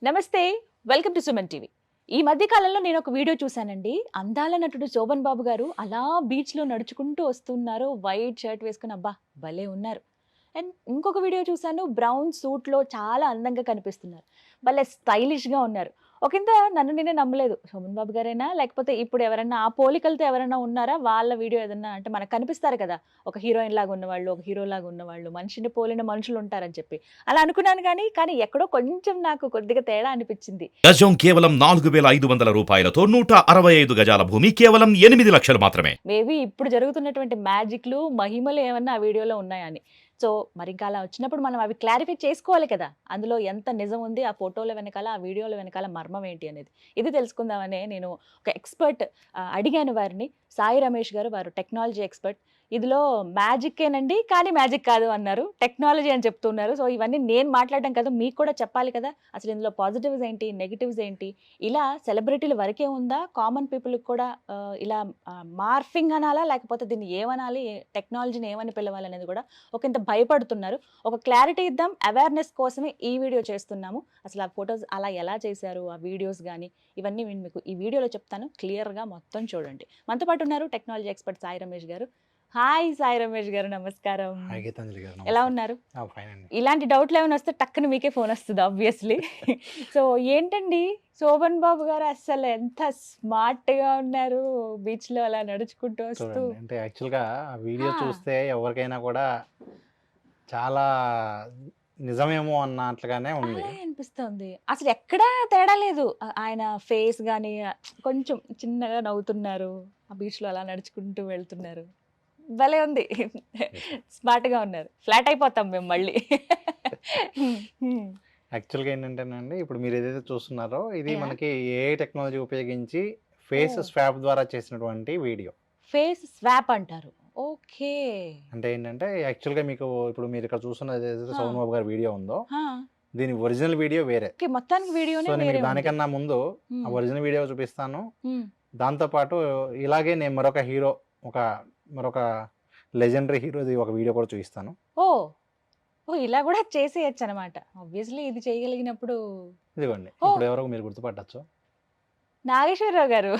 నమస్తే. Welcome to Suman TV. ఈ మధ్య కాలంలో నేను ఒక వీడియో చూశానండి. అందాల నటుడు శోభన్ బాబు గారు అలా బీచ్‌లో నడుచుకుంటూ వస్తున్నారు. వైట్ షర్ట్ వేసుకొని అబ్బా! భలే ఉన్నారు. అండ్ ఇంకొక వీడియో చూశాను. బ్రౌన్ సూట్‌లో చాలా అందంగా కనిపిస్తున్నారు. భలే స్టైలిష్‌గా ఉన్నారు. ఒకంత నన్ను నేనే నమ్మలేదు. శోభన్ బాబు గారేనా? లేకపోతే ఇప్పుడు ఎవరన్నా ఆ పోలికలతో ఎవరైనా ఉన్నారా? వాళ్ళ వీడియో ఏదన్నా అంటే మనకు కనిపిస్తారు కదా! ఒక హీరోయిన్ లాగా ఉన్నవాళ్ళు, ఒక హీరో లాగా ఉన్నవాళ్ళు, మనిషిని పోలిన మనుషులు ఉంటారని చెప్పి. అలా అనుకున్నాను కానీ ఎక్కడో కొంచెం నాకు కొద్దిగా తేడా అనిపిచ్చింది. గజం కేవలం 4,500 రూపాయలతో 165 గజాల భూమి కేవలం 8 లక్షలు మాత్రమే. మేబీ ఇప్పుడు జరుగుతున్నటువంటి మ్యాజిక్‌లు, మహిమలు ఏమన్నా ఆ వీడియోలో ఉన్నాయా అని. సో, మరింకా అలా వచ్చినప్పుడు మనం అవి క్లారిఫై చేసుకోవాలి కదా! అందులో ఎంత నిజం ఉంది, ఆ ఫోటోల వెనకాల, ఆ వీడియోల వెనకాల మర్మం ఏంటి అనేది. ఇది తెలుసుకుందామనే నేను ఒక ఎక్స్‌పర్ట్ అడిగాను వారిని. సాయి రమేష్ గారు, వారు టెక్నాలజీ ఎక్స్‌పర్ట్. "ఇందులో మ్యాజిక్కేనండి, కానీ మ్యాజిక్ కాదు" అన్నారు. టెక్నాలజీ అని చెప్తున్నారు. సో, ఇవన్నీ నేను మాట్లాడడం కాదు, మీకు కూడా చెప్పాలి కదా! అసలు ఇందులో పాజిటివ్స్ ఏంటి, నెగెటివ్స్ ఏంటి? ఇలా సెలబ్రిటీల వరకే ఉందా? కామన్ పీపుల్‌కి కూడా ఇలా మార్ఫింగ్ అనాలా? లేకపోతే దీన్ని ఏమనాలి? టెక్నాలజీని ఏమని పిలవాలనేది కూడా ఒకంత భయపడుతున్నారు. ఒక క్లారిటీ ఇద్దాం. అవేర్‌నెస్ కోసమే ఈ వీడియో చేస్తున్నాము. అసలు ఆ ఫోటోస్ అలా ఎలా చేశారు? ఆ వీడియోస్ గాని, ఇవన్నీ నేను మీకు ఈ వీడియోలో చెప్తాను. క్లియర్‌గా మొత్తం చూడండి. మనతో పాటు ఉన్నారు టెక్నాలజీ ఎక్స్‌పర్ట్ సాయి రమేష్ గారు. హాయ్ సాయి రమేష్ గారు, నమస్కారం. హాయ్ గీతాంజలి గారు ఎలా నమస్తే. ఉన్నారు? ఫైన్ అండి. ఇలాంటి డౌట్లు ఏమైనా వస్తే టక్కున మీకే ఫోన్ వస్తది ఆబ్వియస్లీ. సో ఏంటండి శోభన్ బాబు గారు అస్సలు ఎంత స్మార్ట్‌గా ఉన్నారు. బీచ్‌లో అలా నడుచుకుంటూ వస్తూ. చూడండి అంటే యాక్చువల్‌గా ఆ వీడియో ఆ! చూస్తే ఎవరికైనా కూడా చాలా నిజమేమో అన్నట్లుగానే ఉంది. అలాగే అనిపిస్తోంది. అసలు ఎక్కడా తేడా లేదు. ఆయన ఫేస్ గాని కొంచెం చిన్నగా నవ్వుతున్నారు. ఆ బీచ్‌లో అలా నడుచుకుంటూ వెళ్తున్నారు. భలే ఉంది. స్మార్ట్‌గా ఉన్నారు. ఫ్లాట్ అయిపోతాం మేము మళ్ళీ. హ్మ్. యాక్చువల్‌గా ఏంటంటేనండి ఇప్పుడు మీరు ఏదైతే చూస్తున్నారో ఇది యాహ్! మనకి ఏఐ టెక్నాలజీ ఉపయోగించి ఫేస్ ఓహ్! స్వాప్ ద్వారా చేసినటువంటి వీడియో. ఫేస్ స్వాప్ అంటారు. ఓకే. అంటే ఏంటంటే యాక్చువల్‌గా మీకు ఇప్పుడు మీరు ఇక్కడ చూస్తున్నది ఏదైతే ఆ! సోమన్ బాబు గారి వీడియో ఉందో ఆ! దీని ఒరిజినల్ వీడియో వేరే. ఓకే. మొత్తానికి సో వీడియోనే నేను వేరే మీకు ఉంది. దానికన్నా ముందు ఆ హ్మ్. ఒరిజినల్ వీడియో చూపిస్తాను. హ్మ్. దాంతో పాటు ఇలాగే నేను మరొక హీరో ఒక మరొక లెజెండరీ హీరోది ఒక వీడియో కూడా చూపిస్తాను. ఓహ్! ఓహ్! ఇలా గూడా చేసేయొచ్చనమాట. ఆబ్వియస్లీ ఇది చేయగలిగినప్పుడు. ఇదిగోండి. ఓహ్! ఇప్పుడు ఎవరో మీరు గుర్తుపట్టొచ్చు. నాగేశ్వరరావు గారు.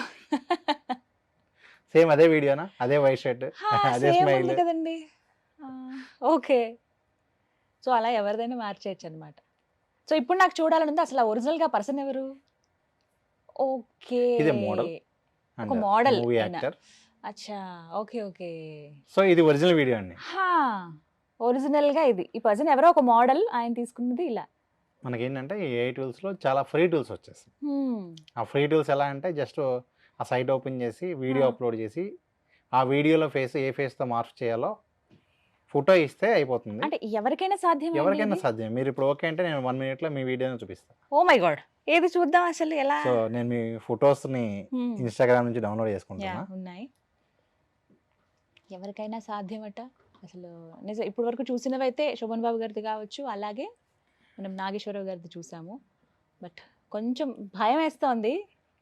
సేమ్ అదే వీడియోనా? అదే వైట్ షర్ట్, ఆ! అదే సేమ్ స్మైల్. ఉంది కదండీ. ఆ! ఓకే. సో, అలా ఎవరిదైనా మార్చేయొచ్చనమాట. సో, ఇప్పుడు నాకు చూడాలనుంది. అసలు ఆ ఒరిజినల్‌గా పర్సన్ ఎవరు? ఓకే. ఇదే మోడల్ ఒక అండ్ మోడల్ మూవీ ఆయన. యాక్టర్. అచ్చా! ఓకే. ఓకే. సో ఇది ఒరిజినల్ వీడియో అండి. హా! ఒరిజినల్‌గా ఇది. ఈ పర్సన్ ఎవరో ఒక మోడల్. ఆయన తీసుకున్నది ఇలా. మనకేంటంటే ఈ ఏఐ టూల్స్‌లో చాలా ఫ్రీ టూల్స్ వచ్చేసాయి. హ్మ్. ఆ ఫ్రీ టూల్స్ ఎలా అంటే జస్ట్ ఆ సైట్ ఓపెన్ చేసి వీడియో ఆ! అప్‌లోడ్ చేసి ఆ వీడియోలో ఫేస్ ఏ ఫేస్‌తో మార్ఫ్ చేయాలో ఫోటో ఇస్తే అయిపోతుంది. అంటే ఎవరికైనా సాధ్యమా అండి ఎవరికైనా ఇది? సాధ్యమే. మీరిప్పుడు ఓకే అంటే నేను 1 మినిట్‌లో మీ వీడియోని చూపిస్తా. Oh my God! ఏది చూద్దాం అసలు ఎలా? సో నేను మీ ఫోటోస్‌ని హ్మ్. ఇన్‌స్టాగ్రామ్ నుంచి డౌన్‌లోడ్ చేసుకుంటున్నా. ఉన్నాయి. ఎవరికైనా సాధ్యమట. అసలు నిజం ఇప్పటి వరకు చూసినవైతే శోభన్ బాబు గారిది కావచ్చు. అలాగే మనం నాగేశ్వరరావు గారిది చూసాము. బట్ కొంచెం భయమేస్తోంది.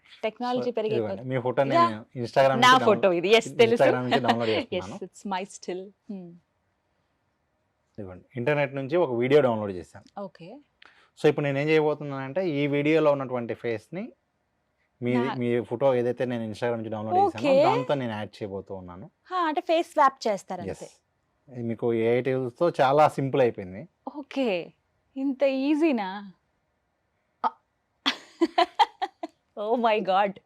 సో టెక్నాలజీ పెరిగే ఇదిగోండి. కొద్దీ. మీ ఫోటో యాహ్! నేను ఇన్‌స్టాగ్రామ్ నా నుంచి ఫోటో ఇది. యెస్ తెలుసు. ఇన్‌స్టాగ్రామ్ నుంచి డౌన్‌లోడ్ యెస్ చేసుకున్నాను. It's my still. హ్మ్. ఇదిగోండి. ఇంటర్నెట్ నుంచి ఒక వీడియో డౌన్‌లోడ్ చేశాను. ఓకే. సో ఇప్పుడు నేనేం చేయబోతున్నానంటే ఈ వీడియోలో ఉన్నటువంటి ఫేస్‌ని నా మీ ఫోటో ఏదైతే నేను ఇన్‌స్టాగ్రామ్ నుంచి డౌన్‌లోడ్ చేశానో ఓకే. దాంతో నేను యాడ్ చేయబోతూ ఉన్నాను. అంటే ఫేస్ స్వాప్ యెస్. చేస్తారంతే. మీకు ఏఐ టూల్స్‌తో చాలా సింపుల్ అయిపోయింది. ఓకే. ఇంత ఈజీనా? Oh my God!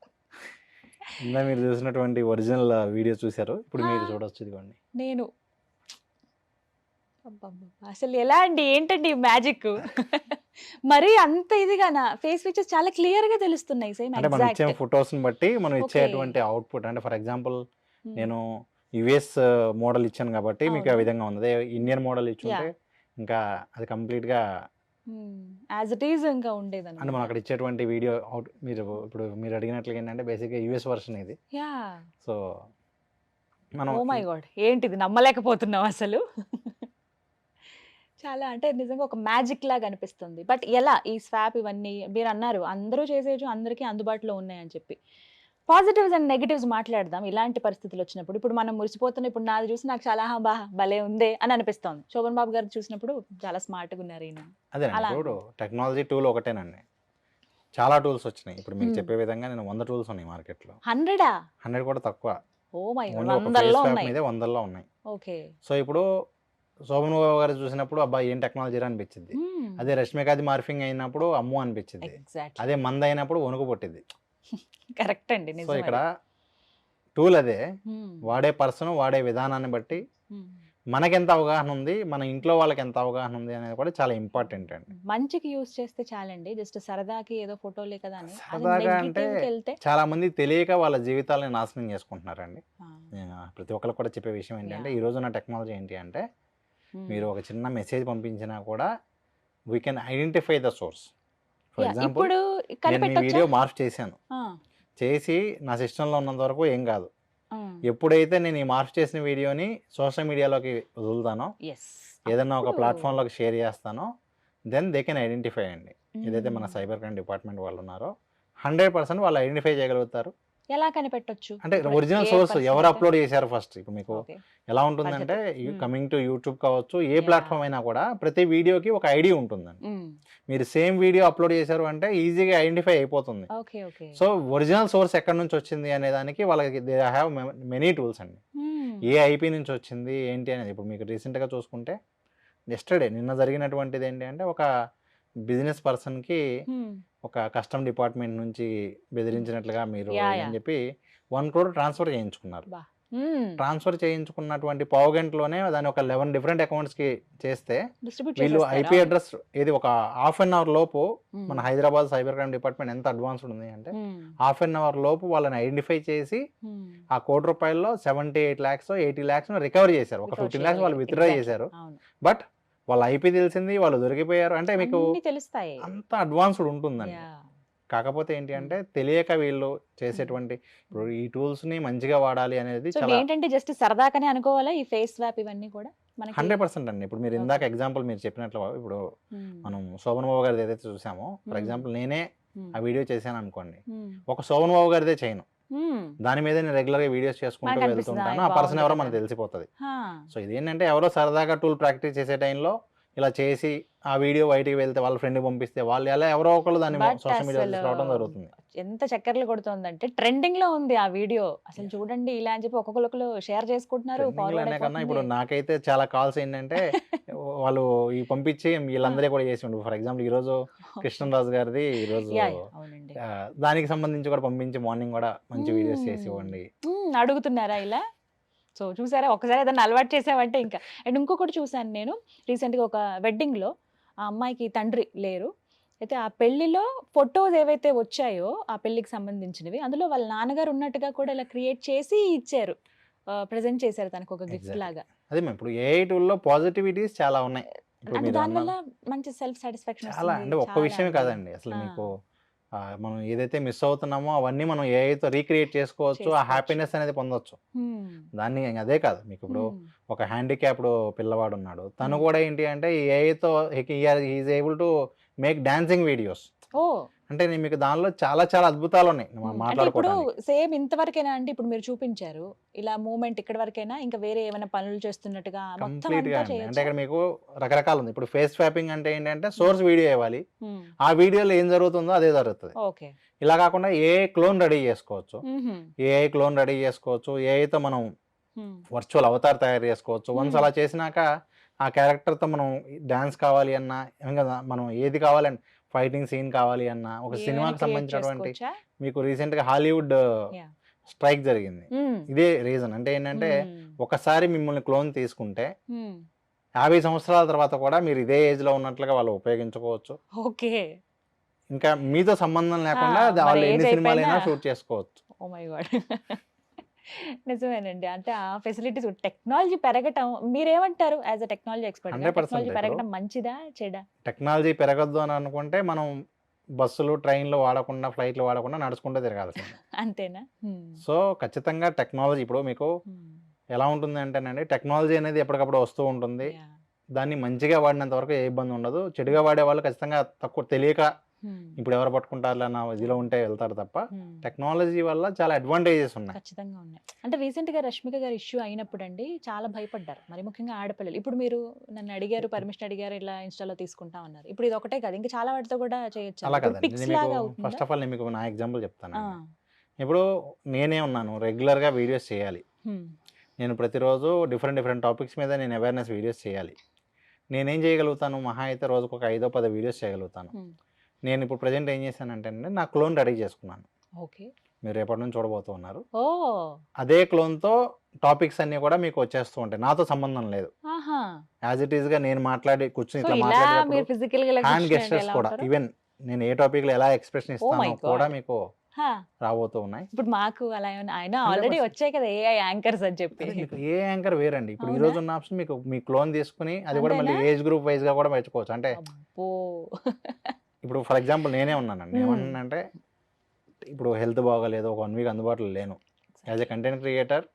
ఇందాక మీరు చూసినటువంటి ఒరిజినల్ వీడియో చూసారు. ఇప్పుడు ఆ! మీరు చూడొచ్చు ఇదిగోండి. నేను అబ్బబ్బబ్బా! అసలు ఎలా అండి? ఏంటండి ఈ మ్యాజిక్కు? మరీ అంత ఇదిగానా? ఫేస్ ఫీచర్స్ చాలా క్లియర్‌గా తెలుస్తున్నాయి. సేమ్ అంటే మనం ఇచ్చే ఎగ్జాక్ట్. ఫోటోస్‌ని బట్టి మనం ఓకే. ఇచ్చేటువంటి అవుట్‌పుట్ అంటే ఫర్ ఎగ్జాంపుల్ హ్మ్. నేను యూఎస్ మోడల్ ఇచ్చాను కాబట్టి మీకు ఆ అవును. విధంగా ఉంది. అదే ఇండియన్ మోడల్ ఇచ్చుంటే యాహ్! ఇంకా అది కంప్లీట్‌గా హ్మ్. యాజ్ ఇట్ ఈజ్ ఇంకా అంటే మనం ఉండేదన్నమాట. అక్కడ ఇచ్చేటువంటి వీడియో మీరు ఇప్పుడు మీరు అడిగినట్లుగా ఏంటంటే బేసిక్‌గా యూఎస్ వెర్షన్ ఇది. యాహ్! సో మనం ఓహ్ మై గాడ్! ఏంటిది నమ్మలేకపోతున్నాం అసలు. చాలా అంటే నిజంగా ఒక మ్యాజిక్ లాగా అనిపిస్తుంది. బట్ ఎలా ఈ స్వాప్ ఇవన్నీ మీరన్నారు అందరూ చేసేయచ్చు, అందరికీ అందుబాటులో ఉన్నాయని చెప్పి. పాజిటివ్స్ అండ్ నెగెటివ్స్ మాట్లాడదాం ఇలాంటి పరిస్థితులొచ్చినప్పుడు. ఇప్పుడు మనం మురిసిపోతున్న ఇప్పుడు నాది చూసి నాకు చాలా భలే ఉందే అని అనిపిస్తోంది. శోభన్ బాబు గారిది చూసినప్పుడు చాలా స్మార్ట్‌గున్నారు ఈయన. అదేనండి. అలా ఇప్పుడు అనుకుంటా. టెక్నాలజీ టూల్ ఒకటేనండి. చాలా టూల్స్ వచ్చినాయి. ఇప్పుడు మీకు Hmm. చెప్పే విధంగా నేను 100 టూల్స్ ఉన్నాయి మార్కెట్లో. 100 100 కూడా తక్కువ. ఓ మై గాడ్, ఓన్లీ ఒక ఫేస్ వందల్లో స్వాప్ ఉన్నాయి. మీదే 100లో ఉన్నాయి. ఓకే. సో ఇప్పుడు శోభన్ బాబు గారు చూసినప్పుడు అబ్బా ఏం టెక్నాలజీ అనిపించింది. అదే రష్మికాది మార్ఫింగ్ అయినప్పుడు అమ్మో అనిపించింది. ఎగ్జాక్ట్లీ అదే మంద అయినప్పుడు వణుకు పుట్టింది. కరెక్ట్ అండి, సో నిజం ఇక్కడ అది. టూల్ అదే, Hmm. వాడే పర్సన్ వాడే విధానాన్ని బట్టి Hmm. మనకెంత అవగాహన ఉంది, మన ఇంట్లో వాళ్ళకి ఎంత అవగాహన ఉంది అనేది కూడా చాలా ఇంపార్టెంట్ అండి. మంచికి యూజ్ చేస్తే చాలండి, జస్ట్ సరదాకి ఏదో ఫోటోలే కదా అని. అది సరదాగా అంటే నెగిటివ్కి వెళ్తే చాలా మంది తెలియక వాళ్ళ జీవితాలను నాశనం చేసుకుంటున్నారండి. ఆ, నేను ప్రతి ఒక్కరికి కూడా చెప్పే విషయం ఏంటంటే, Yeah. ఈ రోజున టెక్నాలజీ ఏంటి అంటే, hmm. మీరు ఒక చిన్న మెసేజ్ పంపించినా కూడా we can identify the source. For Yeah, example ఇప్పుడు నేను మీ కనిపెట్టొచ్చా? వీడియో మార్ఫ్ చేశాను, చేసి నా సిస్టంలో ఉన్నంత వరకు ఏం కాదు. ఎప్పుడైతే నేను ఈ మార్ఫ్ చేసిన వీడియోని సోషల్ మీడియాలోకి వదులుతానో, ఎస్, ఏదైనా ఒక ప్లాట్ఫామ్లోకి షేర్ చేస్తానో, దెన్ దే కెన్ ఐడెంటిఫై అండి. ఏదైతే మన సైబర్ క్రైమ్ డిపార్ట్మెంట్ వాళ్ళు ఉన్నారో 100% వాళ్ళు ఐడెంటిఫై చేయగలుగుతారు. ఎలా కనిపెట్టొచ్చు? అంటే ఇప్పుడు ఒరిజినల్ ఏ సోర్స్ person ఎవరు అయితే- అప్లోడ్ చేశారు ఫస్ట్. ఇప్పుడు మీకు Okay. ఎలా ఉంటుందంటే, Hmm. కమింగ్ టు యూట్యూబ్ కావచ్చు, ఏ Yeah. ప్లాట్ఫామ్ అయినా కూడా ప్రతి వీడియోకి ఒక ఐడి ఉంటుందండి. Hmm. మీరు సేమ్ వీడియో అప్లోడ్ చేశారు అంటే ఈజీగా ఐడెంటిఫై అయిపోతుంది. Okay okay. So original source ఎక్కడి నుంచి వచ్చింది అనే దానికి వాళ్ళకి దే హ్యావ్ మెనీ టూల్స్ అండి. ఏ ఐపీ నుంచి వచ్చింది ఏంటి అనేది. ఇప్పుడు మీకు రీసెంట్గా చూసుకుంటే నిన్న జరిగినటువంటిది ఏంటి అంటే, ఒక బిజినెస్ పర్సన్కి ఒక కస్టమ్ డిపార్ట్మెంట్ నుంచి బెదిరించినట్లుగా మీరు Yeah, yeah. అని చెప్పి 1 crore ట్రాన్స్ఫర్ చేయించుకున్నారు. ట్రాన్స్ఫర్ చేయించుకున్నటువంటి పావు గంటలోనే దాన్ని ఒక 11 డిఫరెంట్ అకౌంట్స్కి చేస్తే డిస్ట్రిబ్యూట్ వీళ్ళు ఐపీ అడ్రస్ ఇది ఒక హాఫ్ అన్ అవర్ లోపు, మన హైదరాబాద్ సైబర్ క్రైమ్ డిపార్ట్మెంట్ ఎంత అడ్వాన్స్డ్ ఉంది అంటే, హాఫ్ అన్ అవర్ లోపు వాళ్ళని ఐడెంటిఫై చేసి ఆ ₹1,00,00,000 78 lakhs 80 lakhs రికవర్ చేశారు. ఒక 15 lakhs వాళ్ళు విత్డ్రా చేశారు. బట్ వాళ్ళ ఐపీ తెలిసింది, వాళ్ళు దొరికిపోయారు. అంటే మీకు తెలుస్తాయి, అంత అడ్వాన్స్డ్ ఉంటుందండి. కాకపోతే ఏంటి అంటే, తెలియక వీళ్ళు చేసేటువంటి ఇప్పుడు ఈ టూల్స్ ని మంచిగా వాడాలి అనేది సో చాలా ఏంటంటే జస్ట్ సరదాకనే అనుకోవాలా ఈ ఫేస్ స్వాప్ ఇవన్నీ కూడా మనకి? 100% అండి. ఇప్పుడు మీరు ఇందాక ఎగ్జాంపుల్ మీరు చెప్పినట్లు, ఇప్పుడు మనం శోభన్ బాబు గారిది ఏదైతే చూసామో, ఫర్ ఎగ్జాంపుల్ నేనే ఆ వీడియో చేశాను అనుకోండి, ఒక శోభన్ బాబు గారిదే చేయను, దాని మీద నేను రెగ్యులర్ గా వీడియోస్ చేసుకుంటూ మనకు అనిపిస్తుందా, వెళ్తుంటాను. ఆ పర్సన్ బాగుంది ఎవరో కదా. మనకు తెలిసిపోతుంది. సో ఇదేంటంటే, ఎవరో సరదాగా టూల్ ప్రాక్టీస్ చేసే టైంలో ఇలా చేసి ఆ వీడియో బయటికి వెళ్తే వాళ్ళ ఫ్రెండ్ పంపిస్తే వాళ్ళు ఎలా ఎవరో ఒకళ్ళు దాన్ని But సోషల్ మీడియాలో అసలు తీసుకురావడం జరుగుతుంది. ఎంత చక్కర్లు కొడుతోందంటే ట్రెండింగ్ లో ఉంది ఆ వీడియో. అసలు చూడండి ఇలా అని చెప్పి ఒక్కొక్కరు షేర్ చేసుకుంటున్నారు, Trending ఫార్వర్డ్ అనే కన్నా ఇప్పుడు అయిపోతుంది. నాకైతే చాలా కాల్స్ ఏంటంటే, వాళ్ళు ఈ పంపించి వీళ్ళందరే కూడా చేసి ఉండు. ఫర్ ఎగ్జాంపుల్ ఈ రోజు కృష్ణరాజు గారిది ఈ రోజు Yeah, yeah, అవునండి. దానికి సంబంధించి కూడా పంపించి మార్నింగ్ కూడా మంచి వీడియోస్ చేసి ఇవ్వండి. అడుగుతున్నారా ఇలా? సో చూసారా, ఒకసారి ఏదైనా అలవాటు చేసావంటే ఇంకా. అండ్ ఇంకొకటి చూసాను నేను రీసెంట్గా ఒక వెడ్డింగ్లో, ఆ అమ్మాయికి తండ్రి లేరు, అయితే ఆ పెళ్లిలో ఫొటోస్ ఏవైతే వచ్చాయో ఆ పెళ్లికి సంబంధించినవి, అందులో వాళ్ళ నాన్నగారు ఉన్నట్టుగా కూడా ఇలా క్రియేట్ చేసి ఇచ్చారు, ప్రజెంట్ చేశారు తనకు ఒక గిఫ్ట్ Exactly. లాగా. అదే ఇప్పుడు ఏఐ టూల్లో పాజిటివిటీస్ చాలా ఉన్నాయి. ఇప్పుడు అంటే మీరు దానివల్ల మంచి సెల్ఫ్ సాటిస్ఫాక్షన్ చాలా అంటే ఒక్క విషయమే కాదండి అసలు. మీకు మనం ఏదైతే మిస్ అవుతున్నామో అవన్నీ మనం ఏఐతో రీక్రియేట్ చేసుకోవచ్చు. ఆ చేసుకోవచ్చు. హ్యాపీనెస్ అనేది పొందొచ్చు. దాన్ని అదే కాదు, మీకు ఇప్పుడు ఒక హ్యాండిక్యాప్డ్ పిల్లవాడు ఉన్నాడు, తను Hmm. కూడా ఏంటి అంటే ఈ ఏఐతో is able to make dancing videos. ఓ అంటే నేను మీకు దానిలో చాలా చాలా అద్భుతాలు ఉన్నాయి మనం అంటే ఇప్పుడు మాట్లాడుకోవడానికి. సేమ్ ఇంతవరకేనా అంటే, ఇప్పుడు మీరు చూపించారు ఇలా మూమెంట్ ఇక్కడ వరకేనా, ఇంకా వేరే ఏమైనా పనులు చేస్తున్నట్టుగా మొత్తం కంప్లీట్ గా అంతా అండి. అంటే చేయొచ్చా? ఇక్కడ మీకు రకరకాలు ఉంది. ఇప్పుడు ఫేస్ స్వాపింగ్ అంటే ఏంటంటే, సోర్స్ వీడియో ఇవ్వాలి, మ్మ్. ఆ వీడియోలో ఏం జరుగుతుందో అదే జరుగుతుంది. ఓకే. ఇలా కాకుండా ఏఐ క్లోన్ రెడీ చేసుకోవచ్చు, మ్మ్హ్మ్. ఏఐ క్లోన్ రెడీ చేసుకోవచ్చు, ఏఐతో మనం మ్మ్. వర్చువల్ అవతార్ తయారు చేసుకోవచ్చు. Once Hmm. అలా చేసినాక ఆ క్యారెక్టర్తో మనం డాన్స్ కావాలి అన్నా, ఇంకా మనం ఏది కావాలని ఫైటింగ్ సీన్ కావాలి అన్నా, ఒక ఏమైనా సినిమాకి create సంబంధించినటువంటి చేసుకోవచ్చా? మీకు రీసెంట్గా హాలీవుడ్ Yeah. స్ట్రైక్ జరిగింది. మ్మ్. ఇదే రీజన్. అంటే ఏంటంటే, మ్మ్. ఒకసారి మిమ్మల్ని క్లోన్ తీసుకుంటే మ్మ్. 50 సంవత్సరాల తర్వాత కూడా మీరు ఇదే ఏజ్లో ఉన్నట్లుగా వాళ్ళు ఉపయోగించుకోవచ్చు. ఓకే. ఇంకా మీతో సంబంధం లేకుండా మరి వాళ్ళు age ఎన్ని సినిమాలైనా అయిపోయినా- షూట్ చేసుకోవచ్చు. Oh my god. నిజమేనండి. అంటే ఆ ఫెసిలిటీస్, టెక్నాలజీ పెరగటం, మీరేమంటారు as a technology expert? 100% technology ఇప్పుడు పెరగటం మంచిదా చెడా? టెక్నాలజీ పెరగద్దు అని అనుకుంటే మనం బస్సులు ట్రైన్లు వాడకుండా, ఫ్లైట్లు వాడకుండా నడుచుకుంటూ తిరగాల్సింది. అంతేనా? సో ఖచ్చితంగా టెక్నాలజీ ఇప్పుడు మీకు ఎలా ఉంటుంది అంటేనండి, టెక్నాలజీ అనేది ఎప్పటికప్పుడు వస్తూ ఉంటుంది. దాన్ని మంచిగా వాడినంత వరకు ఏ ఇబ్బంది ఉండదు. చెడుగా వాడే వాళ్ళు ఖచ్చితంగా తక్కువ తెలియక ఇప్పుడు ఎవరు పట్టుకుంటారు అన్న ఇదిలో ఉంటే వెళ్తారు తప్ప టెక్నాలజీ వల్ల చాలా అడ్వాంటేజెస్ ఉన్నాయి. ఖచ్చితంగా ఉన్నాయి. అంటే రీసెంట్ గా రష్మిక గారి ఇష్యూ అయినప్పుడు అండి చాలా భయపడ్డారు, మరి ముఖ్యంగా ఆడపిల్లలు. ఇప్పుడు మీరు నన్ను అడిగారు, పర్మిషన్ అడిగారు, ఇలా ఇన్స్టాలో తీసుకుంటా ఉన్నారు. ఇప్పుడు ఇది ఒకటే కాదు, ఇంకా చాలా వాటితో కూడా చేయొచ్చు. అలా ఇప్పుడు కదండి, పిక్స్ నేను లాగా మీకు అవుతుందా? ఫస్ట్ ఆఫ్ ఆల్ నేను మీకు నా ఎగ్జాంపుల్ చెప్తాను. ఆ, ఇప్పుడు నేనే ఉన్నాను, రెగ్యులర్గా వీడియోస్ చేయాలి. హ్మ్, నేను ప్రతిరోజు డిఫరెంట్ టాపిక్స్ మీద నేను అవేర్నెస్ వీడియోస్ చేయాలి. నేనేం చేయగలుగుతాను, మహా అయితే రోజుకు ఒక 5-10 వీడియోస్ చేయగలుగుతాను. హ్మ్. నేను ఇప్పుడు ప్రజెంట్ ఏం చేశానంటే అండి, నా క్లోన్ రెడీ చేసుకున్నాను. ఓకే. మీరు రేపటి నుంచి చూడబోతూ ఉన్నారు. ఓ, అదే క్లోన్తో టాపిక్స్ అన్నీ కూడా మీకు వచ్చేస్తూ ఉంటాయి, నాతో సంబంధం లేదు. ఆహా. యాజ్ ఇట్ ఈస్గా నేను మాట్లాడి కూర్చుని సో ఇట్లా ఇలా మాట్లాడేటప్పుడు మీరు ఫిజికల్ గా ఇలా హ్యాండ్ కూర్చుని అంటే గెస్టర్స్ ఎలా కూడా ఉంటారు? ఈవెన్ నేను ఏ టాపిక్లో ఎలా ఎక్స్ప్రెషన్ my ఇస్తానో God. కూడా మీకు హా, రాబోతూ ఉన్నాయి. ఇప్పుడు మాకు అలా ఏమైనా ఆయన ఆల్రెడీ 100%. వచ్చాయి కదా ఏఐ యాంకర్స్ అని చెప్పి. అదే మీకు ఏ యాంకర్ వేరండి. ఇప్పుడు ఈ అవునా? రోజు ఉన్న ఆప్షన్ మీకు మీ క్లోన్ తీసుకుని అది కూడా మళ్ళీ అంతేనా? ఏజ్ గ్రూప్ వైజ్ గా కూడా పెంచుకోవచ్చు. అంటే అబ్బో. ఇప్పుడు ఫర్ ఎగ్జాంపుల్ నేనే ఉన్నానండి, Hmm. ఏమన్నానంటే ఇప్పుడు హెల్త్ బాగాలేదు, ఒక 1 వీక్ అందుబాటులో లేను. యాజ్ ఎ కంటెంట్ క్రియేటర్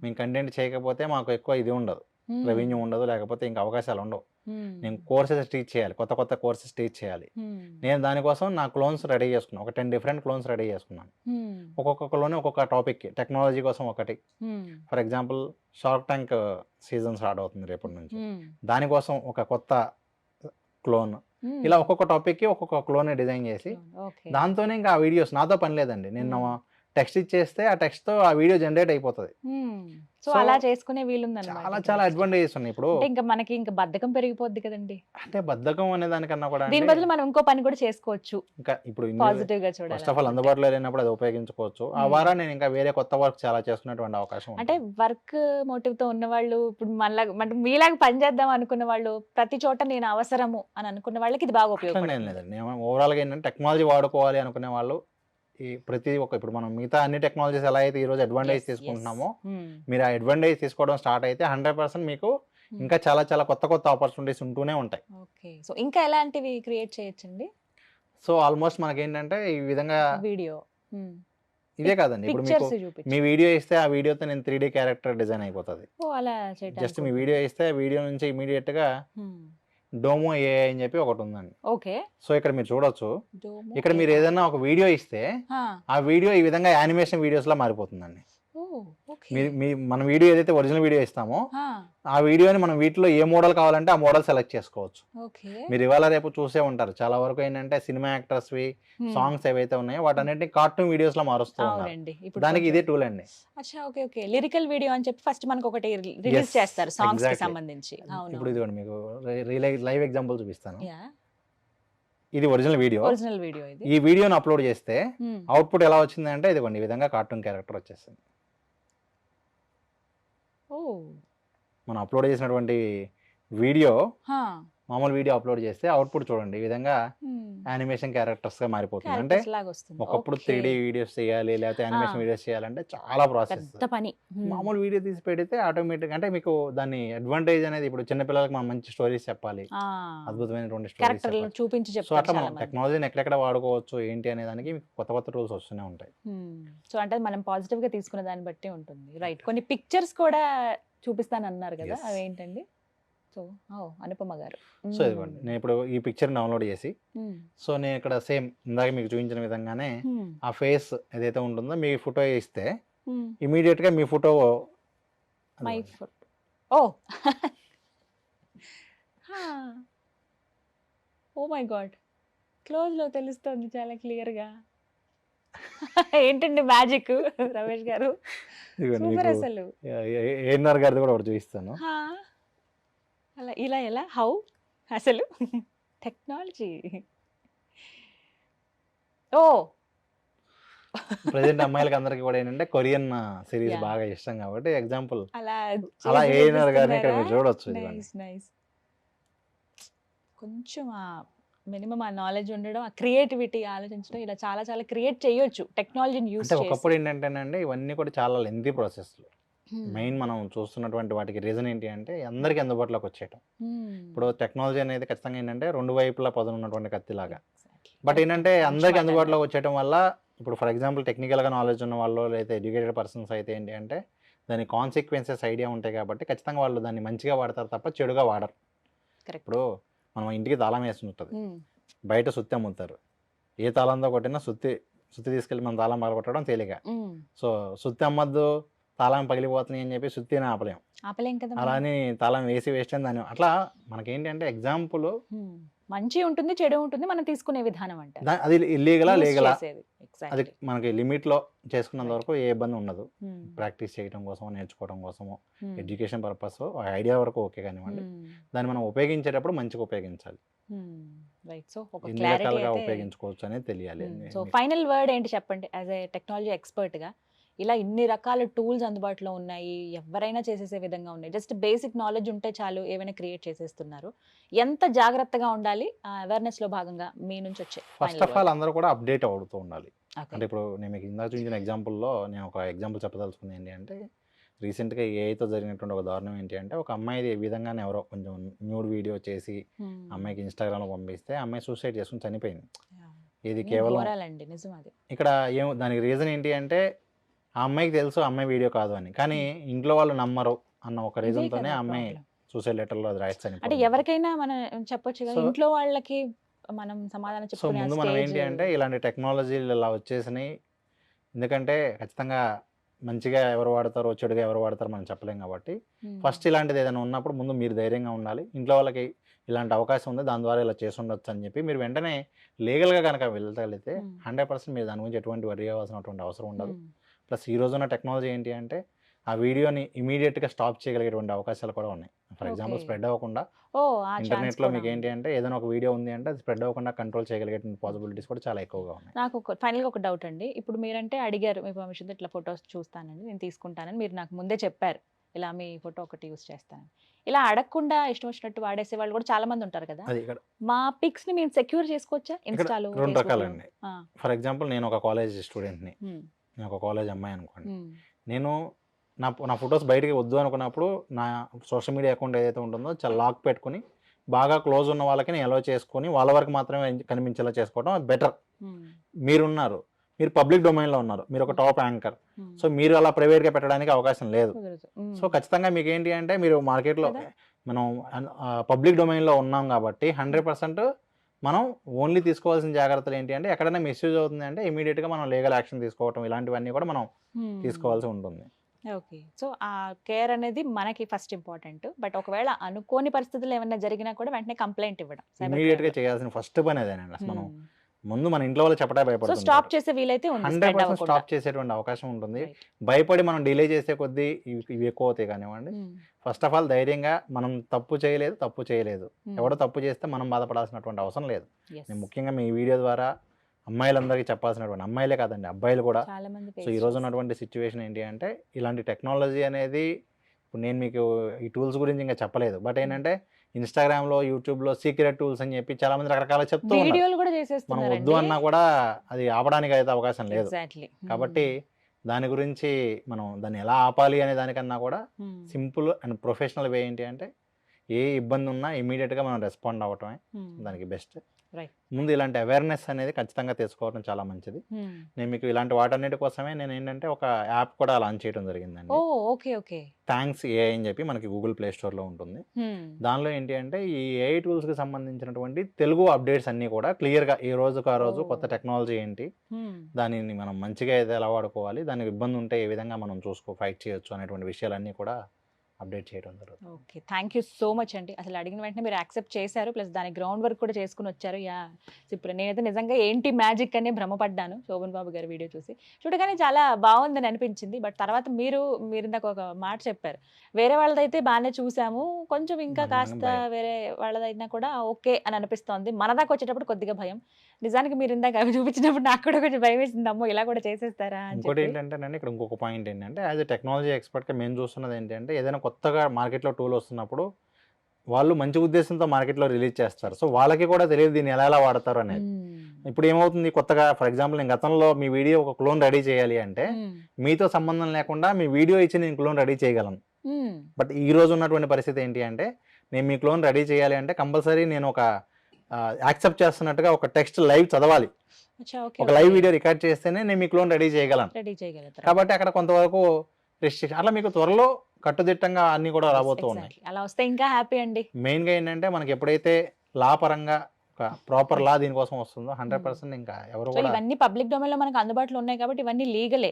మేము కంటెంట్ చేయకపోతే మాకు ఎక్కువ ఇది ఉండదు, Hmm. రెవెన్యూ ఉండదు, లేకపోతే ఇంకా అవకాశాలు ఉండవు. Hmm. నేను కోర్సెస్ టీచ్ చేయాలి, కొత్త కోర్సెస్ టీచ్ చేయాలి. Hmm. నేను దానికోసం నా క్లోన్స్ రెడీ చేసుకున్నాను, ఒక 10 డిఫరెంట్ క్లోన్స్ రెడీ చేసుకున్నాను. Hmm. ఒక్కొక్క క్లోన్ ఒక్కొక్క టాపిక్, టెక్నాలజీ కోసం ఒకటి. Hmm. For example shark tank season start అవుతుంది రేపటి నుంచి, Hmm. దానికోసం ఒక కొత్త క్లోన్. Hmm. ఇలా ఒక్కొక్క టాపిక్కి ఒక్కొక్క క్లోన్ డిజైన్ చేసి ఓకే. దాంతోనే ఇంకా ఆ వీడియోస్ నాతో పని లేదండి. నేను టెక్స్ట్ ఇచ్చేస్తే ఆ టెక్స్ట్తో ఆ వీడియో జనరేట్ అయిపోతుంది. సో So, అలా చేసుకునే వీలుందన్నమాట. చాలా ఇంకా చాలా next. అడ్వాంటేజెస్ ఉన్నాయి. ఇప్పుడు అంటే ఇంకా మనకి ఇంకా బద్ధకం పెరిగిపోద్ది కదండి. అంటే బద్ధకం అనే దానికన్నా కూడా దీని బదులు మనం ఇంకో పని కూడా చేసుకోవచ్చు, ఇంకా ఇప్పుడు పాజిటివ్ గా ఫస్ట్ ఆఫ్ ఆల్ చూడాలి. అందుబాటులో లేనప్పుడు అది ఉపయోగించుకోవచ్చు. ఆ Hmm. వారా నేను ఇంకా వేరే కొత్త వర్క్ చాలా చేసుకునేటువంటి అవకాశం అంటే ఉంటుంది. వర్క్ మోటివ్ తో ఉన్న వాళ్ళు, ఇప్పుడు మనలాగా అంటే మీలాగా పని చేద్దాం అనుకున్న వాళ్ళు, ప్రతి చోట నేను అవసరము అని అనుకున్న వాళ్ళకి ఇది బాగా అట్లా ఏం ఉపయోగపడుతుంది. లేదండి, ఓవరాల్గా ఏంటంటే టెక్నాలజీ వాడుకోవాలి అనుకునే వాళ్ళు ఈ ప్రతి ఒక్క ఇప్పుడు మనం మిగతా అన్ని టెక్నాలజీస్ ఎలా అయితే ఈరోజు అడ్వాంటేజ్ Yes, yes. తీసుకుంటున్నామో Hmm. మీరు ఆ అడ్వాంటేజ్ తీసుకోవడం స్టార్ట్ అయితే 100% మీకు Hmm. ఇంకా చాలా చాలా కొత్త ఆపర్చునిటీస్ ఉంటూనే ఉంటాయి. ఓకే. సో ఇంకా ఎలాంటివి క్రియేట్ చేయొచ్చండి? సో ఆల్మోస్ట్ మనకి ఏంటంటే ఈ విధంగా వీడియో, ఇదే కాదండి, ఇప్పుడు మీకు పిక్చర్స్ చూపించు. మీ వీడియో ఇస్తే ఆ వీడియోతో నేను 3D క్యారెక్టర్ డిజైన్ అయిపోతుంది. ఓ, అలా జస్ట్ మీ వీడియో ఇస్తే ఆ వీడియో నుంచి ఇమీడియట్ గా డోమో ఏఐ అని చెప్పి ఒకటి ఉందండి. ఓకే. సో ఇక్కడ మీరు చూడొచ్చు, ఇక్కడ మీరు ఏదైనా ఒక వీడియో ఇస్తే ఆ వీడియో ఈ విధంగా యానిమేషన్ వీడియోస్ లా మారిపోతుందండి. మన వీడియో ఏదైతే ఒరిజినల్ వీడియో ఇస్తామో ఆ వీడియోని మనం వీటిలో ఏ మోడల్ కావాలంటే ఆ మోడల్ సెలెక్ట్ చేసుకోవచ్చు. మీరు ఇవాళ రేపు చూసే ఉంటారు చాలా వరకు ఏంటంటే సినిమా యాక్టర్స్ వి సాంగ్స్ ఏవైతే ఉన్నాయో వాటన్నిటిని కార్టూన్ వీడియోస్ లో మారుస్తూ ఉన్నారు. దానికి ఇదే టూల్ అండి. Okay okay. లిరికల్ వీడియో అని చెప్పి ఫస్ట్ మనకు ఒకటి రిలీజ్ చేస్తారు సాంగ్స్ కి exactly. సంబంధించి. ఇప్పుడు ఇదిగోండి మీకు లైవ్ ఎగ్జాంపుల్ చూపిస్తాను. యా, ఇది ఒరిజినల్ వీడియో. ఒరిజినల్ వీడియో ఇది. ఈ వీడియోని అప్లోడ్ చేస్తే అవుట్పుట్ ఎలా వచ్చింది అంటే ఇదిగోండి ఈ విధంగా కార్టూన్ క్యారెక్టర్ వచ్చేసింది. ఓ, మనం అప్లోడ్ చేసినటువంటి వీడియో మామూలు వీడియో అప్లోడ్ చేస్తే అవుట్పుట్ చూడండి ఈ విధంగా యానిమేషన్ క్యారెక్టర్స్ గా మారిపోతుంది. అంటే ఒకప్పుడు 3D వీడియోస్ చేయాలి లేకపోతే యానిమేషన్ వీడియోస్ చేయాలంటే చాలా ప్రాసెస్. పెద్ద పని. మామూలు వీడియో తీసి పెడితే ఆటోమేటిక్ అంటే మీకు దాని అడ్వాంటేజ్ అనేది ఇప్పుడు చిన్న పిల్లలకి మనం మంచి స్టోరీస్ చెప్పాలి, అద్భుతమైనటువంటి క్యారెక్టర్ స్టోరీస్ చూపించి సో అట్లా చెప్తారు మనం చాలా మంది. టెక్నాలజీని ఎక్కడెక్కడ వాడుకోవచ్చు ఏంటి అనే దానికి మీకు కొత్త టూల్స్ వస్తూనే ఉంటాయి. సో అంటే మనం పాజిటివ్ గా తీసుకునే దాన్ని బట్టి ఉంటుంది. రైట్. కొన్ని పిక్చర్స్ కూడా చూపిస్తానన్నారు కదా, Yes. అవేంటండి? సో అనుపమ గారు. సో ఇదిగోండి నేను ఇప్పుడు ఈ పిక్చర్ డౌన్లోడ్ చేసి సో నేను ఇక్కడ సేమ్ ఇందాక మీకు చూపించిన విధంగానే ఆ ఫేస్ ఏదైతే ఉంటుందో మీ ఫోటో ఇస్తే ఇమీడియట్ గా మీ photo my photo. Oh oh my god, close లో తెలుస్తుంది చాలా క్లియర్ గా. ఏంటండి మ్యాజిక్ రమేష్ గారు, సూపర్ అసలు. ఏఎన్ఆర్ గారిది కూడా ఒకటి చూపిస్తాను. అలా ఇలా ఎలా హౌ అసలు టెక్నాలజీ. ఓ, ప్రజెంట్ అమ్మాయిలకి అందరికి కూడా ఏంటంటే కొరియన్ సిరీస్ Yeah. బాగా ఇష్టం కాబట్టి ఎగ్జాంపుల్ అలా అలా చేసి ఏఎన్ఆర్ గారిని ఇక్కడ మీరు చూపిస్తున్నారా? చూడొచ్చు. ఇదిగోండి. Nice nice. కొంచెం మినిమం ఆ నాలెడ్జ్ ఉండడం, ఆ క్రియేటివిటీ ఆలోచించడం, ఇలా చాలా చాలా క్రియేట్ చేయొచ్చు టెక్నాలజీని యూస్ అంటే చేసి. ఒకప్పుడు ఏంటంటేనండి ఇవన్నీ కూడా చాలా లెంతీ ప్రాసెస్లు. మెయిన్ మనం చూస్తున్నటువంటి వాటికి రీజన్ ఏంటి అంటే అందరికీ అందుబాటులోకి వచ్చేయటం. ఇప్పుడు టెక్నాలజీ అనేది ఖచ్చితంగా ఏంటంటే రెండు వైపులా పదునున్నటువంటి కత్తిలాగా. బట్ ఏంటంటే అందరికీ అందుబాటులోకి వచ్చేయడం వల్ల ఇప్పుడు ఫర్ ఎగ్జాంపుల్ టెక్నికల్గా నాలెడ్జ్ ఉన్న వాళ్ళు లేదా ఎడ్యుకేటెడ్ పర్సన్స్ అయితే ఏంటి అంటే దాని కాన్సిక్వెన్సెస్ ఐడియా ఉంటాయి కాబట్టి ఖచ్చితంగా వాళ్ళు దాన్ని మంచిగా వాడతారు తప్ప చెడుగా వాడరు. ఇప్పుడు మనం ఇంటికి తాళం వేసి ఉంటుంది, బయట సుత్తి అమ్ముతారు, ఏ తాళంతో కొట్టినా సుత్తి తీసుకెళ్ళి మనం తాళం పగలగొట్టడం తేలిక. సో సుత్తి అమ్మద్దు, తాళం పగిలిపోతుంది అని చెప్పి సుత్తిని ఆపలేం కదా అలా అని తాళం వేస్ట్ అని దాన్ని అట్లా మనకేంటి అంటే ఎగ్జాంపుల్ మంచి ఉంటుంది, చెడు ఉంటుంది, మనం తీసుకునే విధానం అంటే అది ఇల్లీగలా లీగలా అది మనకి లిమిట్ లో చేసుకున్నంత వరకు ఏ ఇబ్బంది ఉండదు. ప్రాక్టీస్ చేయడం కోసం, నేర్చుకోవడం కోసము, ఎడ్యుకేషన్ పర్పస్, ఐడియా వరకు ఓకే కానివ్వండి. దాన్ని మనం ఉపయోగించేటప్పుడు మంచిగా ఉపయోగించాలి, ఎన్ని రకాలుగా ఉపయోగించుకోవచ్చు అనేది తెలియాలి. సో ఫైనల్ వర్డ్ ఏంటి చెప్పండి యాజ్ ఏ టెక్నాలజీ ఎక్స్పర్ట్ గా. ఇలా ఇన్ని రకాల టూల్స్ అందుబాటులో ఉన్నాయి, ఎవరైనా చేసేసే విధంగా ఉన్నాయి, జస్ట్ బేసిక్ నాలెడ్జ్ ఉంటే చాలు ఏమైనా క్రియేట్ చేసేస్తున్నారు. ఎంత జాగ్రత్తగా ఉండాలి అవేర్నెస్ లో భాగంగా మీ నుంచి వచ్చే? ఫస్ట్ ఆఫ్ ఆల్ అందరూ కూడా అప్డేట్ అవుతూ ఉండాలి. అంటే ఇప్పుడు నేను మీకు ఇందాక చూపించిన ఎగ్జాంపుల్లో నేను ఒక ఎగ్జాంపుల్ చెప్పదలుచుకుంది ఏంటి అంటే, రీసెంట్గా ఏఐతో జరిగినటువంటి ఒక దారుణం ఏంటి అంటే, ఒక అమ్మాయి ఈ విధంగానే ఎవరో కొంచెం న్యూడ్ వీడియో చేసి అమ్మాయికి ఇన్స్టాగ్రామ్లో పంపిస్తే అమ్మాయి సూసైడ్ చేసుకుని చనిపోయింది. ఇది కేవలం ఇక్కడ దానికి రీజన్ ఏంటి అంటే, ఆ అమ్మాయికి తెలుసు అమ్మాయి వీడియో కాదు అని, కానీ ఇంట్లో వాళ్ళు నమ్మరు అన్న ఒక రీజన్ తోనే అమ్మాయి సూసైడ్ లెటర్ లో రాసి అంటే ఎవరికైనా మనం చెప్పొచ్చు కదా, ఇంట్లో వాళ్ళకి మనం సమాధానం సో ముందు మనం ఏంటి అంటే ఇలాంటి టెక్నాలజీలు ఇలా వచ్చేసినాయి. ఎందుకంటే ఖచ్చితంగా మంచిగా ఎవరు వాడతారో చెడుగా ఎవరు వాడతారో మనం చెప్పలేం కాబట్టి ఫస్ట్ ఇలాంటిది ఏదైనా ఉన్నప్పుడు ముందు మీరు ధైర్యంగా ఉండాలి. ఇంట్లో వాళ్ళకి ఇలాంటి అవకాశం ఉంది, దాని ద్వారా ఇలా చేసి ఉండొచ్చు అని చెప్పి మీరు వెంటనే లీగల్గా కనుక వెళ్ళగలిగితే 100% మీరు దాని గురించి ఎటువంటి వరి అవ్వాల్సినటువంటి అవసరం ఉండదు. ప్లస్ ఈ రోజున్న టెక్నాలజీ ఏంటి అంటే ఆ వీడియోని ఇమీడియట్గా స్టాప్ చేయగలిగేటువంటి అవకాశాలు కూడా ఉన్నాయి. ఫర్ ఎగ్జాంపుల్ స్ప్రెడ్ అవ్వకుండా ఇంటర్నెట్లో మీకు ఏంటి అంటే ఏదైనా ఒక వీడియో ఉంది అంటే అది స్ప్రెడ్ అవ్వకుండా కంట్రోల్ చేయగలిగేటువంటి పాసిబిలిటీస్ కూడా చాలా ఎక్కువగా ఉన్నాయి. నాకు ఫైనల్గా ఒక డౌట్ అండి, ఇప్పుడు మీరంటే అడిగారు మీ పర్మిషన్తో ఇట్లా ఫొటోస్ చూస్తానండి, నేను తీసుకుంటానని మీరు నాకు ముందే చెప్పారు, ఇలా మీ ఫోటో ఒకటి యూస్ చేస్తానని. ఇలా అడగకుండా ఇష్టం వచ్చినట్టు వాడేసే వాళ్ళు కూడా చాలా మంది ఉంటారు కదా, మా పిక్స్ ని మేము సెక్యూర్ చేసుకోవచ్చా ఇన్స్టాలో? 2 రకాలండి. ఫర్ ఎగ్జాంపుల్ నేను ఒక కాలేజ్ స్టూడెంట్ని, నేను ఒక కాలేజ్ అమ్మాయి అనుకోండి, నేను నా ఫొటోస్ బయటికి వద్దు అనుకున్నప్పుడు నా సోషల్ మీడియా అకౌంట్ ఏదైతే ఉంటుందో చాలా లాక్ పెట్టుకుని బాగా క్లోజ్ ఉన్న వాళ్ళకి నేను అలో చేసుకుని వాళ్ళ వరకు మాత్రమే కనిపించేలా చేసుకోవడం బెటర్. మీరున్నారు, మీరు పబ్లిక్ డొమైన్లో ఉన్నారు, మీరు ఒక టాప్ యాంకర్, సో మీరు అలా ప్రైవేట్గా పెట్టడానికి అవకాశం లేదు. సో ఖచ్చితంగా మీకు ఏంటి అంటే మీరు మార్కెట్లో మనం పబ్లిక్ డొమైన్లో ఉన్నాం కాబట్టి 100% మనం ఓన్లీ తీసుకోవాల్సిన జాగ్రత్తలు ఏంటి అంటే ఎక్కడైనా మిస్యూజ్ అవుతుంది అంటే ఇమీడియట్గా మనం లీగల్ యాక్షన్ తీసుకోవటం ఇలాంటివన్నీ కూడా మనం తీసుకోవాల్సి ఉంటుంది. ఓకే, సో ఆ కేర్ అనేది మనకి ఫస్ట్ ఇంపార్టెంట్. బట్ ఒకవేళ అనుకోని పరిస్థితులు ఏమైనా జరిగినా కూడా వెంటనే కంప్లైంట్ ఇవ్వడం ఇమీడియట్గా చేయాల్సిన ఫస్ట్ పని అదేనండి. మనం ముందు మన ఇంట్లో వాళ్ళు చెప్పడా భయపడుతుంది, స్టాప్ చేసే వీలైతే 100% స్టాప్ చేసేటువంటి అవకాశం ఉంటుంది. భయపడి మనం డిలే చేసే కొద్దీ ఇవి ఎక్కువ అవుతాయి కానివ్వండి. ఫస్ట్ ఆఫ్ ఆల్ ధైర్యంగా మనం తప్పు చేయలేదు, ఎవడో తప్పు చేస్తే మనం బాధపడాల్సినటువంటి అవసరం లేదు. నేను ముఖ్యంగా మీ వీడియో ద్వారా అమ్మాయిలందరికీ చెప్పాల్సినటువంటి, అమ్మాయిలే కాదండి అబ్బాయిలు కూడా. సో ఈ రోజు ఉన్నటువంటి సిచ్యువేషన్ ఏంటి అంటే ఇలాంటి టెక్నాలజీ అనేది ఇప్పుడు నేను మీకు ఈ టూల్స్ గురించి ఇంకా చెప్పలేదు, బట్ ఏంటంటే ఇన్స్టాగ్రామ్లో యూట్యూబ్లో సీక్రెట్ టూల్స్ అని చెప్పి చాలా మంది రకరకాల చెప్తూ మనం వద్దు అన్నా కూడా అది ఆపడానికి అయితే అవకాశం లేదు. కాబట్టి దాని గురించి మనం దాన్ని ఎలా ఆపాలి అనే దానికన్నా కూడా సింపుల్ అండ్ ప్రొఫెషనల్ వే ఏంటి అంటే ఏ ఇబ్బంది ఉన్నా ఇమీడియట్గా మనం రెస్పాండ్ అవ్వటమే దానికి బెస్ట్. ముందు ఇలాంటి అవేర్నెస్ అనేది ఖచ్చితంగా తీసుకోవడం చాలా మంచిది. నేను మీకు ఇలాంటి వాటన్నిటి కోసమే నేను ఏంటంటే ఒక యాప్ కూడా లాంచ్ చేయడం జరిగిందండి. థ్యాంక్స్ ఏఐ అని చెప్పి మనకి గూగుల్ ప్లే స్టోర్లో ఉంటుంది. దానిలో ఏంటి అంటే ఈ ఏఐ టూల్స్కి సంబంధించినటువంటి తెలుగు అప్డేట్స్ అన్నీ కూడా క్లియర్గా ఏ రోజుకు ఆ రోజు కొత్త టెక్నాలజీ ఏంటి, దానిని మనం మంచిగా అయితే ఎలా వాడుకోవాలి, దానికి ఇబ్బంది ఉంటే ఏ విధంగా మనం ఫైట్ చేయొచ్చు అనేటువంటి విషయాలన్నీ కూడా అప్డేట్ చేయడం జరుగుతుంది. Okay, thank you so much అండి. అసలు అడిగిన వెంటనే మీరు యాక్సెప్ట్ చేశారు, ప్లస్ దాని గ్రౌండ్ వర్క్ కూడా చేసుకుని వచ్చారు. ఇప్పుడు నేనైతే నిజంగా ఏంటి మ్యాజిక్ అని భ్రమపడ్డాను శోభన్ బాబు గారి వీడియో చూసి. చూడగానే చాలా బాగుందని అనిపించింది. బట్ తర్వాత మీరు ఇందాక ఒక మాట చెప్పారు, వేరే వాళ్ళదైతే బాగానే చూసాము, కొంచెం ఇంకా కాస్త వేరే వాళ్ళదైనా కూడా ఓకే అని అనిపిస్తోంది, మన దాకా వచ్చేటప్పుడు కొద్దిగా భయం. నిజానికి మీరు ఇందాక అవి చూపించినప్పుడు నాకు కూడా కొంచెం భయం వేసింది, అమ్మో ఇలా కూడా చేసేస్తారా. ఇంకోటి ఏంటంటే ఇక్కడ ఇంకొక పాయింట్ ఏంటంటే యాజ్ ఎ టెక్నాలజీ ఎక్స్పర్ట్గా మేము చూస్తున్నది ఏంటంటే ఏదైనా కొత్తగా మార్కెట్లో టూల్ వస్తున్నప్పుడు వాళ్ళు మంచి ఉద్దేశంతో మార్కెట్లో రిలీజ్ చేస్తారు. సో వాళ్ళకి కూడా తెలియదు దీన్ని ఎలా వాడతారు అనేది. ఇప్పుడు ఏమవుతుంది, కొత్తగా ఫర్ ఎగ్జాంపుల్ నేను గతంలో మీ వీడియో ఒక క్లోన్ రెడీ చేయాలి అంటే మీతో సంబంధం లేకుండా మీ వీడియో ఇచ్చి నేను క్లోన్ రెడీ చేయగలను. బట్ ఈ రోజు ఉన్నటువంటి పరిస్థితి ఏంటి అంటే నేను మీ క్లోన్ రెడీ చేయాలి అంటే కంపల్సరీ నేను ఒక యాక్సెప్ట్ చేస్తున్నట్టుగా ఒక టెక్స్ట్ లైవ్ చదవాలి, ఒక లైవ్ వీడియో రికార్డ్ చేస్తేనే నేను మీ క్లోన్ రెడీ చేయగలను. కాబట్టి అక్కడ కొంతవరకు రెస్ట్రిక్షన్, అట్లా మీకు త్వరలో కట్టుదిట్టంగా అన్ని కూడా రాబోతూ ఉన్నాయి. అలా వస్తే ఇంకా హ్యాపీ అండి. మెయిన్గా ఏంటంటే మనకి ఎప్పుడైతే లా పరంగా ఒక ప్రాపర్ లా దీనికోసం వస్తుందో 100% ఇంకా ఎవరు సో కూడా ఇవన్నీ పబ్లిక్ డొమైన్ లో మనకు అందుబాటులో ఉన్నాయి కాబట్టి ఇవన్నీ లీగలే.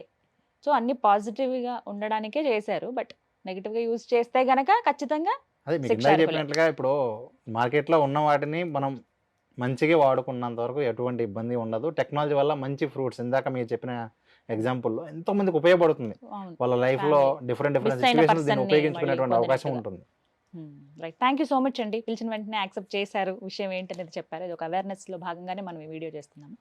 సో అన్ని పాజిటివ్ గా ఉండడానికే చేశారు. బట్ నెగిటివ్ గా యూజ్ చేస్తే గనక ఖచ్చితంగా అదే మీకు ఇందాక శిక్షార్హులే. చెప్పినట్లుగా ఇప్పుడు మార్కెట్లో ఉన్న వాటిని మనం మంచిగా వాడుకున్నంత వరకు ఎటువంటి ఇబ్బంది ఉండదు. టెక్నాలజీ వల్ల మంచి ఫ్రూట్స్ ఇందాక మీరు చెప్పిన ఎగ్జాంపుల్లో ఎంతో మందికి ఉపయోగపడుతుంది. అవును. వాళ్ళ లైఫ్లో Family. డిఫరెంట్ Miss అయిన సిచ్యువేషన్స్ person దీన్ని ని ఉపయోగించుకునేటువంటి మళ్ళీ అవకాశం పొందినట్టుగా. ఉంటుంది. Right. Thank you so much అండి. పిలిచిన వెంటనే యాక్సెప్ట్ చేశారు. విషయం ఏంటనేది చెప్పారు. ఇది ఒక అవేర్నెస్ లో భాగంగానే మనం ఈ వీడియో చేస్తున్నాము.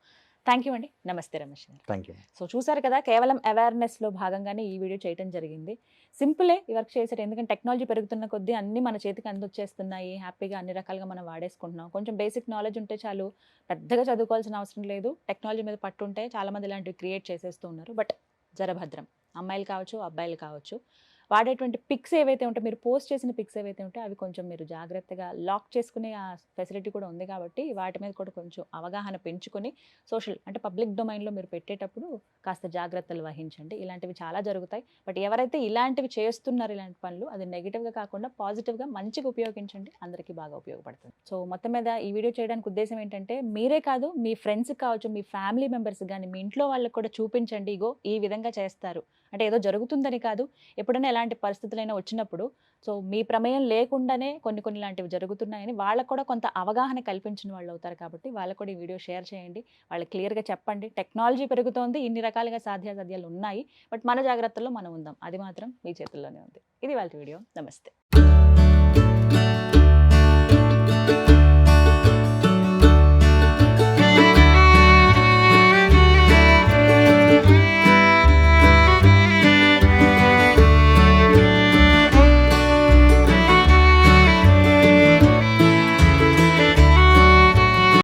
థ్యాంక్ యూ అండి. నమస్తే రమేష్ గారు. Thank you. సో చూసారు కదా, కేవలం అవేర్నెస్ లో భాగంగానే ఈ వీడియో చేయడం జరిగింది. సింపులే ఈ వర్క్ చేశారు. ఎందుకంటే టెక్నాలజీ పెరుగుతున్న కొద్దీ అన్ని మన చేతికి అందొచ్చేస్తున్నాయి. హ్యాపీగా అన్ని రకాలుగా మనం వాడేసుకుంటున్నాం. కొంచెం బేసిక్ నాలెడ్జ్ ఉంటే చాలు, పెద్దగా చదువుకోవాల్సిన అవసరం లేదు. టెక్నాలజీ మీద పట్టు ఉంటే చాలా మంది ఇలాంటివి క్రియేట్ చేసేస్తూ ఉన్నారు. బట్ జరభద్రం, అమ్మాయిలు కావచ్చు అబ్బాయిలు కావచ్చు, వాడేటువంటి పిక్స్ ఏవైతే ఉంటే, మీరు పోస్ట్ చేసిన పిక్స్ ఏవైతే ఉంటే అవి కొంచెం మీరు జాగ్రత్తగా లాక్ చేసుకునే ఆ ఫెసిలిటీ కూడా ఉంది కాబట్టి వాటి మీద కూడా కొంచెం అవగాహన పెంచుకొని సోషల్ అంటే పబ్లిక్ డొమైన్లో మీరు పెట్టేటప్పుడు కాస్త జాగ్రత్తలు వహించండి. ఇలాంటివి చాలా జరుగుతాయి. బట్ ఎవరైతే ఇలాంటివి చేస్తున్నారు, ఇలాంటి పనులు, అది నెగిటివ్గా కాకుండా పాజిటివ్గా మంచిగా ఉపయోగించండి. అందరికీ బాగా ఉపయోగపడుతుంది. సో మొత్తం మీద ఈ వీడియో చేయడానికి ఉద్దేశం ఏంటంటే, మీరే కాదు మీ ఫ్రెండ్స్కి కావచ్చు, మీ ఫ్యామిలీ మెంబర్స్ కానీ, మీ ఇంట్లో వాళ్ళకి కూడా చూపించండి. ఇగో ఈ విధంగా చేస్తారు అంటే ఏదో జరుగుతుందని కాదు, ఎప్పుడైనా ఎలాంటి పరిస్థితులైనా వచ్చినప్పుడు సో మీ ప్రమేయం లేకుండానే కొన్ని ఇలాంటివి జరుగుతున్నాయని వాళ్ళకు కూడా కొంత అవగాహన కల్పించిన వాళ్ళు అవుతారు. కాబట్టి వాళ్ళకు కూడా ఈ వీడియో షేర్ చేయండి. వాళ్ళకి క్లియర్గా చెప్పండి, టెక్నాలజీ పెరుగుతోంది, ఇన్ని రకాలుగా సాధ్యాసాధ్యాలు ఉన్నాయి, బట్ మన జాగ్రత్తల్లో మనం ఉందాం. అది మాత్రం మీ చేతుల్లోనే ఉంది. ఇది వాళ్ళ వీడియో. నమస్తే.